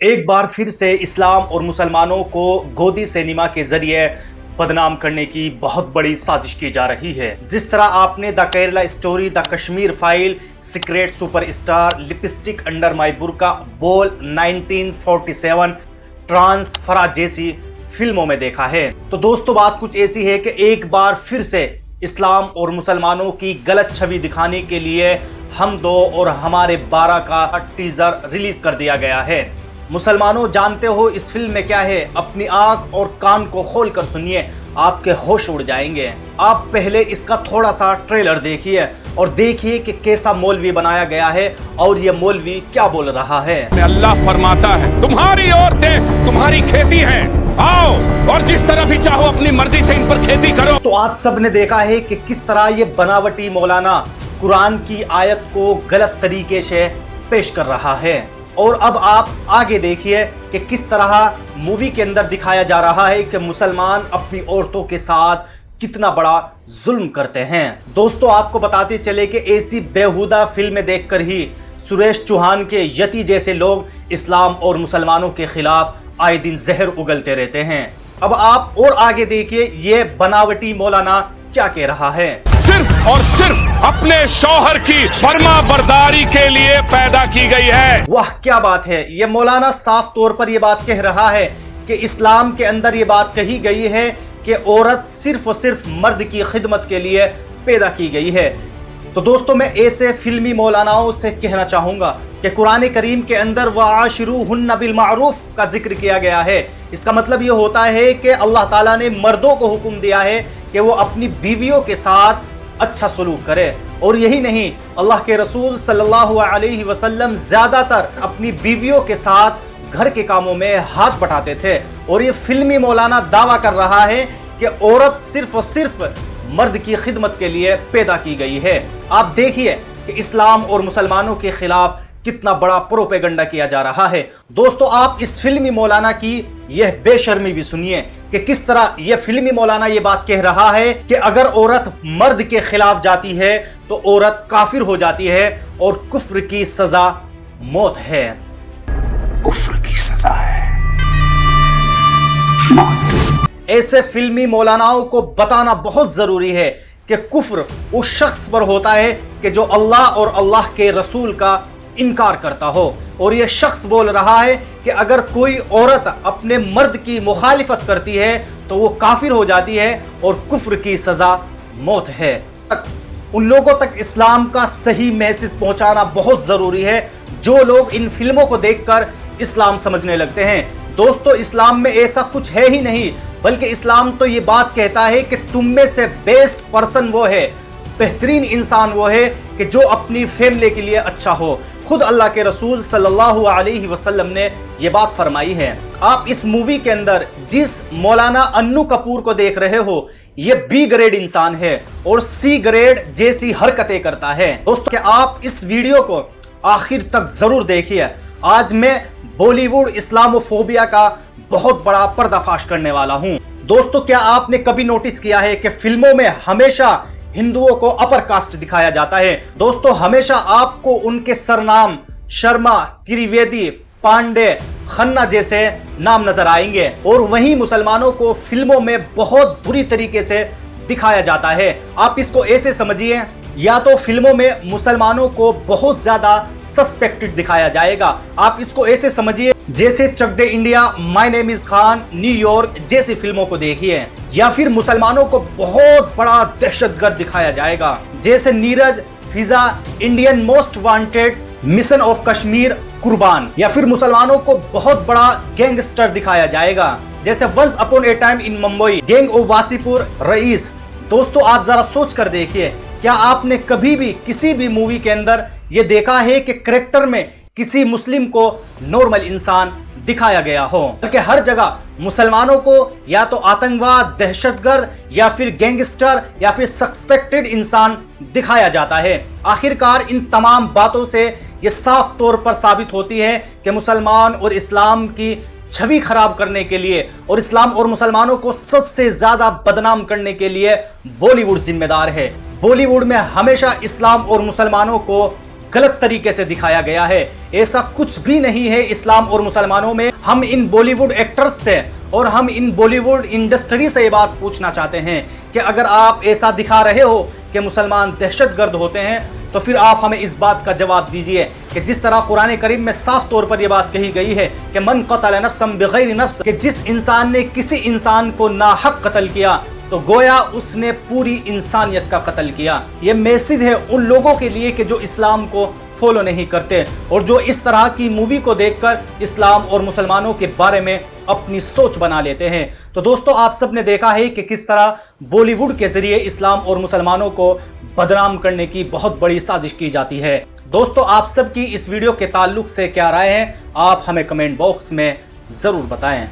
एक बार फिर से इस्लाम और मुसलमानों को गोदी सिनेमा के जरिए बदनाम करने की बहुत बड़ी साजिश की जा रही है। जिस तरह आपने the Kerala story, the Kashmir file, secret superstar, lipstick under my burkha, Bol, 1947, trans फरा जैसी फिल्मों में देखा है, तो दोस्तों बात कुछ ऐसी है कि एक बार फिर से इस्लाम और मुसलमानों की गलत छवि दिखाने के लिए हम दो और हमारे 12 का टीजर रिलीज कर दिया गया है। मुसलमानों, जानते हो इस फिल्म में क्या है? अपनी आंख और कान को खोल कर सुनिए, आपके होश उड़ जाएंगे। आप पहले इसका थोड़ा सा ट्रेलर देखिए और देखिए कि कैसा मौलवी बनाया गया है और ये मौलवी क्या बोल रहा है। अल्लाह फरमाता है, तुम्हारी औरतें तुम्हारी खेती है, आओ और जिस तरह भी चाहो अपनी मर्जी से इन पर खेती करो। तो आप सब ने देखा है कि किस तरह ये बनावटी मौलाना कुरान की आयत को गलत तरीके से पेश कर रहा है। और अब आप आगे देखिए कि किस तरह मूवी के अंदर दिखाया जा रहा है कि मुसलमान अपनी औरतों के साथ कितना बड़ा जुल्म करते हैं। दोस्तों आपको बताते चले कि ऐसी बेहुदा फिल्में देखकर ही सुरेश चौहान के यति जैसे लोग इस्लाम और मुसलमानों के खिलाफ आए दिन जहर उगलते रहते हैं। अब आप और आगे देखिए ये बनावटी मौलाना क्या कह रहा है। सिर्फ और सिर्फ अपने शौहर की फर्मा बरदारी के लिए पैदा की गई है। वाह क्या बात है! ये मौलाना साफ तौर पर यह बात कह रहा है कि इस्लाम के अंदर ये बात कही गई है कि औरत सिर्फ और सिर्फ मर्द की खिदमत के लिए पैदा की गई है। तो दोस्तों मैं ऐसे फिल्मी मौलानाओं से कहना चाहूंगा कि कुरान करीम के अंदर वआशिरूहुन्ना बिल मारूफ का जिक्र किया गया है। इसका मतलब ये होता है कि अल्लाह ताला ने मर्दों को हुक्म दिया है कि वो अपनी बीवियों के साथ अच्छा सलूक करे। और यही नहीं, अल्लाह के रसूल सल्लल्लाहु अलैहि वसल्लम ज्यादातर अपनी बीवियों के साथ घर के कामों में हाथ बटाते थे। और ये फिल्मी मौलाना दावा कर रहा है कि औरत सिर्फ और सिर्फ मर्द की खिदमत के लिए पैदा की गई है। आप देखिए कि इस्लाम और मुसलमानों के खिलाफ कितना बड़ा प्रोपेगेंडा किया जा रहा है। दोस्तों आप इस फिल्मी मौलाना की यह बेशर्मी भी सुनिए कि किस तरह यह फिल्मी मौलाना ये बात कह रहा है कि अगर औरत मर्द के खिलाफ जाती है तो औरत काफिर हो जाती है और कुफ्र की सजा मौत है। कुफ्र की सजा है मौत। ऐसे फिल्मी मौलानाओं को बताना बहुत जरूरी है कि कुफ्र उस शख्स पर होता है कि जो अल्लाह और अल्लाह के रसूल का इनकार करता हो। और यह शख्स बोल रहा है कि अगर कोई औरत अपने मर्द की मुखालिफत करती है तो वो काफिर हो जाती है और कुफ्र की सजा मौत है। उन लोगों तक इस्लाम का सही मैसेज पहुंचाना बहुत जरूरी है जो लोग इन फिल्मों को देखकर इस्लाम समझने लगते हैं। दोस्तों इस्लाम में ऐसा कुछ है ही नहीं, बल्कि इस्लाम तो ये बात कहता है कि तुम में से बेस्ट पर्सन वो है, बेहतरीन इंसान वो है कि जो अपनी फैमिली के लिए अच्छा हो। खुद अल्लाह के रसूल सल्लल्लाहु अलैहि वसल्लम ने ये बात फरमाई है। आप इस मूवी के अंदर जिस मौलाना अन्नू कपूर को देख रहे हो ये बी ग्रेड इंसान है और सी ग्रेड जैसी हरकतें करता है। दोस्तों क्या आप इस वीडियो को आखिर तक जरूर देखिए। आज मैं बॉलीवुड इस्लामोफोबिया का बहुत बड़ा पर्दाफाश करने वाला हूं। दोस्तों क्या आपने कभी नोटिस किया है कि फिल्मों में हमेशा हिंदुओं को अपर कास्ट दिखाया जाता है? दोस्तों हमेशा आपको उनके सरनाम शर्मा, त्रिवेदी, पांडे, खन्ना जैसे नाम नजर आएंगे और वहीं मुसलमानों को फिल्मों में बहुत बुरी तरीके से दिखाया जाता है। आप इसको ऐसे समझिए, या तो फिल्मों में मुसलमानों को बहुत ज्यादा सस्पेक्टेड दिखाया जाएगा। आप इसको ऐसे समझिए जैसे Chak De India, my name is Khan, New York जैसी फिल्मों को देखिए। या फिर मुसलमानों को बहुत बड़ा दहशतगर्द दिखाया जाएगा जैसे Neerja, Fiza, Indian most wanted, mission of Kashmir, Qurbaan. या फिर मुसलमानों को बहुत बड़ा गैंगस्टर दिखाया जाएगा जैसे once upon a time in Mumbai, gang of Wasseypur, Raees. दोस्तों आप जरा सोच कर देखिए, क्या आपने कभी भी किसी भी मूवी के अंदर ये देखा है कि कैरेक्टर में किसी मुस्लिम को नॉर्मल इंसान दिखाया गया हो? बल्कि हर जगह मुसलमानों को या तो आतंकवाद, दहशतगर्द या फिर गैंगस्टर या फिर सस्पेक्टेड इंसान दिखाया जाता है। आखिरकार इन तमाम बातों से ये साफ तौर पर साबित होती है कि मुसलमान और इस्लाम की छवि खराब करने के लिए और इस्लाम और मुसलमानों को सबसे ज्यादा बदनाम करने के लिए बॉलीवुड जिम्मेदार है। बॉलीवुड में हमेशा इस्लाम और मुसलमानों को गलत तरीके से दिखाया गया है। ऐसा कुछ भी नहीं है इस्लाम और मुसलमानों में। हम इन बॉलीवुड एक्टर्स से और हम इन बॉलीवुड इंडस्ट्री से ये बात पूछना चाहते हैं कि अगर आप ऐसा दिखा रहे हो कि मुसलमान दहशतगर्द होते हैं, तो फिर आप हमें इस बात का जवाब दीजिए कि जिस तरह कुरान करीम में साफ तौर पर यह बात कही गई है कि मन क़तल नफ्सन बिग़ैर नफ्स, कि जिस इंसान ने किसी इंसान को नाहक कत्ल किया तो गोया उसने पूरी इंसानियत का कत्ल किया। यह मैसेज है उन लोगों के लिए कि जो इस्लाम को फॉलो नहीं करते और जो इस तरह की मूवी को देखकर इस्लाम और मुसलमानों के बारे में अपनी सोच बना लेते हैं। तो दोस्तों, आप सब ने देखा है कि किस तरह बॉलीवुड के जरिए इस्लाम और मुसलमानों को बदनाम करने की बहुत बड़ी साजिश की जाती है। दोस्तों, आप सब की इस वीडियो के ताल्लुक से क्या राय है, आप हमें कमेंट बॉक्स में ज़रूर बताएं।